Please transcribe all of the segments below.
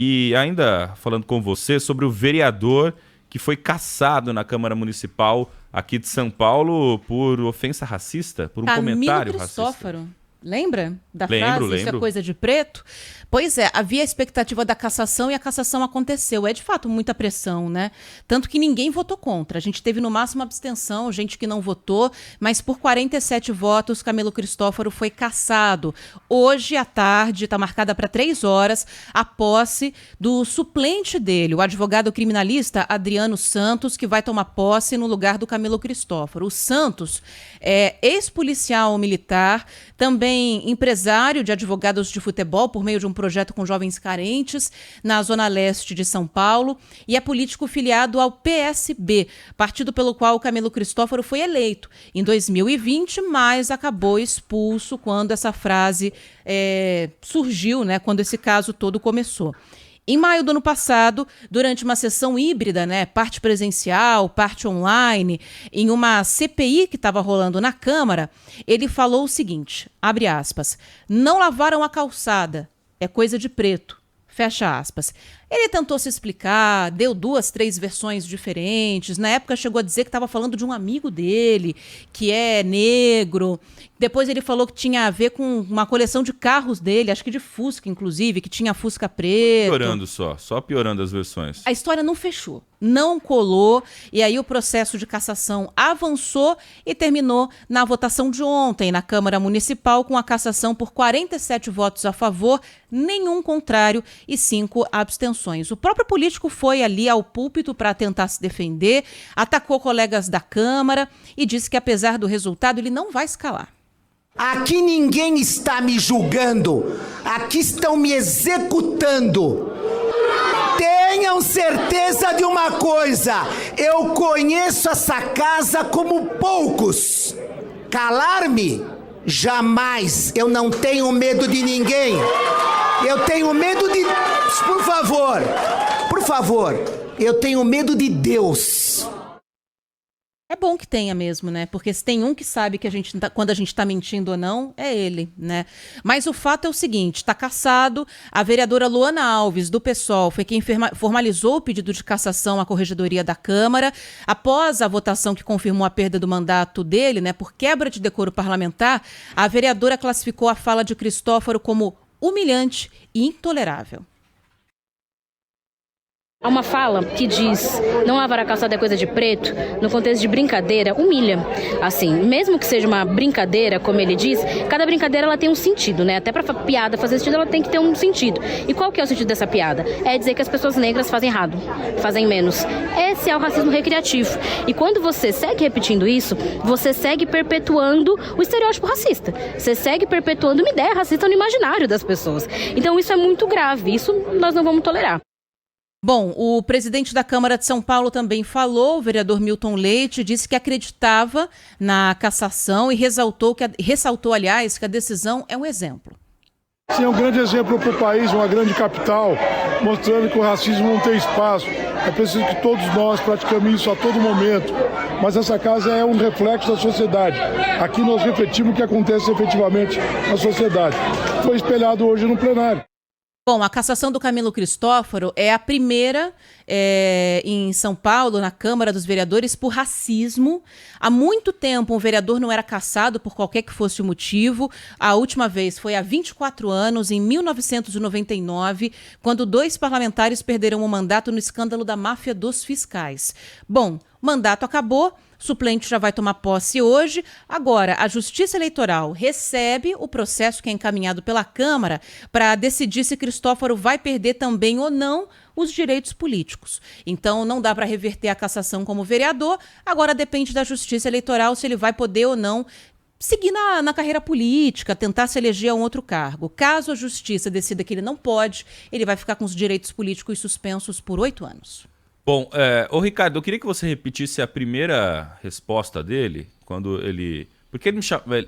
E ainda falando com você sobre o vereador que foi cassado na Câmara Municipal aqui de São Paulo por ofensa racista, por um comentário racista. Camilo Cristófaro. Lembra da Lembro. frase, isso é coisa de preto? Pois é, havia a expectativa da cassação e a cassação aconteceu. É de fato muita pressão, né? Tanto que ninguém votou contra. A gente teve no máximo abstenção, gente que não votou, mas por 47 votos, Camilo Cristófaro foi cassado. Hoje à tarde, está marcada para 3 horas, a posse do suplente dele, o advogado criminalista Adriano Santos, que vai tomar posse no lugar do Camilo Cristófaro. O Santos é ex-policial militar, também empresário de advogados de futebol por meio de um projeto com jovens carentes na Zona Leste de São Paulo e é político filiado ao PSB, partido pelo qual o Camilo Cristófaro foi eleito em 2020, mas acabou expulso quando essa frase surgiu, né, quando esse caso todo começou. Em maio do ano passado, durante uma sessão híbrida, né, parte presencial, parte online, em uma CPI que estava rolando na Câmara, ele falou o seguinte, abre aspas, não lavaram a calçada, é coisa de preto, fecha aspas. Ele tentou se explicar, deu 2, 3 versões diferentes. Na época chegou a dizer que estava falando de um amigo dele, que é negro. Depois ele falou que tinha a ver com uma coleção de carros dele, acho que de Fusca, inclusive, que tinha Fusca preto. Piorando só piorando as versões. A história não fechou, não colou, e aí o processo de cassação avançou e terminou na votação de ontem na Câmara Municipal com a cassação por 47 votos a favor, nenhum contrário e 5 abstenções. O próprio político foi ali ao púlpito para tentar se defender, atacou colegas da Câmara e disse que, apesar do resultado, ele não vai se calar. Aqui ninguém está me julgando, aqui estão me executando. Tenham certeza de uma coisa, eu conheço essa casa como poucos. Calar-me? Jamais, eu não tenho medo de ninguém. Eu tenho medo de... Por favor, eu tenho medo de Deus. É bom que tenha mesmo, né? Porque se tem um que sabe que quando a gente tá mentindo ou não, é ele, né? Mas o fato é o seguinte, tá cassado, a vereadora Luana Alves, do PSOL, foi quem formalizou o pedido de cassação à Corregedoria da Câmara. Após a votação que confirmou a perda do mandato dele, né, por quebra de decoro parlamentar, a vereadora classificou a fala de Cristófaro como humilhante e intolerável. Há uma fala que diz, não lavar a calçada é coisa de preto, no contexto de brincadeira, humilha. Assim, mesmo que seja uma brincadeira, como ele diz, cada brincadeira ela tem um sentido, né? Até pra piada fazer sentido, ela tem que ter um sentido. E qual que é o sentido dessa piada? É dizer que as pessoas negras fazem errado, fazem menos. Esse é o racismo recreativo. E quando você segue repetindo isso, você segue perpetuando o estereótipo racista. Você segue perpetuando uma ideia racista no imaginário das pessoas. Então isso é muito grave, isso nós não vamos tolerar. Bom, o presidente da Câmara de São Paulo também falou, o vereador Milton Leite, disse que acreditava na cassação e ressaltou, aliás, que a decisão é um exemplo. Sim, é um grande exemplo para o país, uma grande capital, mostrando que o racismo não tem espaço. É preciso que todos nós praticamos isso a todo momento. Mas essa casa é um reflexo da sociedade. Aqui nós refletimos o que acontece efetivamente na sociedade. Foi espelhado hoje no plenário. Bom, a cassação do Camilo Cristófaro é a primeira em São Paulo, na Câmara dos Vereadores, por racismo. Há muito tempo um vereador não era cassado por qualquer que fosse o motivo. A última vez foi há 24 anos, em 1999, quando 2 parlamentares perderam o mandato no escândalo da máfia dos fiscais. Bom, o mandato acabou. Suplente já vai tomar posse hoje. Agora, a Justiça Eleitoral recebe o processo que é encaminhado pela Câmara para decidir se Cristófaro vai perder também ou não os direitos políticos. Então, não dá para reverter a cassação como vereador. Agora depende da Justiça Eleitoral se ele vai poder ou não seguir na carreira política, tentar se eleger a um outro cargo. Caso a Justiça decida que ele não pode, ele vai ficar com os direitos políticos suspensos por 8 anos. Bom, Ricardo, eu queria que você repetisse a primeira resposta dele, quando ele... Porque ele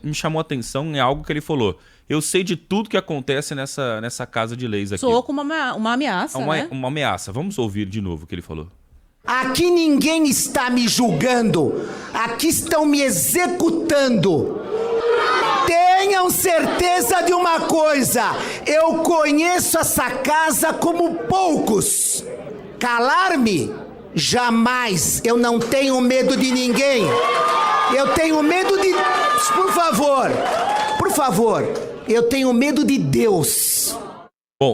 me chamou a atenção em algo que ele falou. Eu sei de tudo que acontece nessa casa de leis aqui. Soou como uma ameaça, né? Uma ameaça. Vamos ouvir de novo o que ele falou. Aqui ninguém está me julgando, aqui estão me executando. Tenham Tenham certeza de uma coisa, eu conheço essa casa como poucos. Calar-me? Jamais. Eu não tenho medo de ninguém. Eu tenho medo de... Por favor, eu tenho medo de Deus.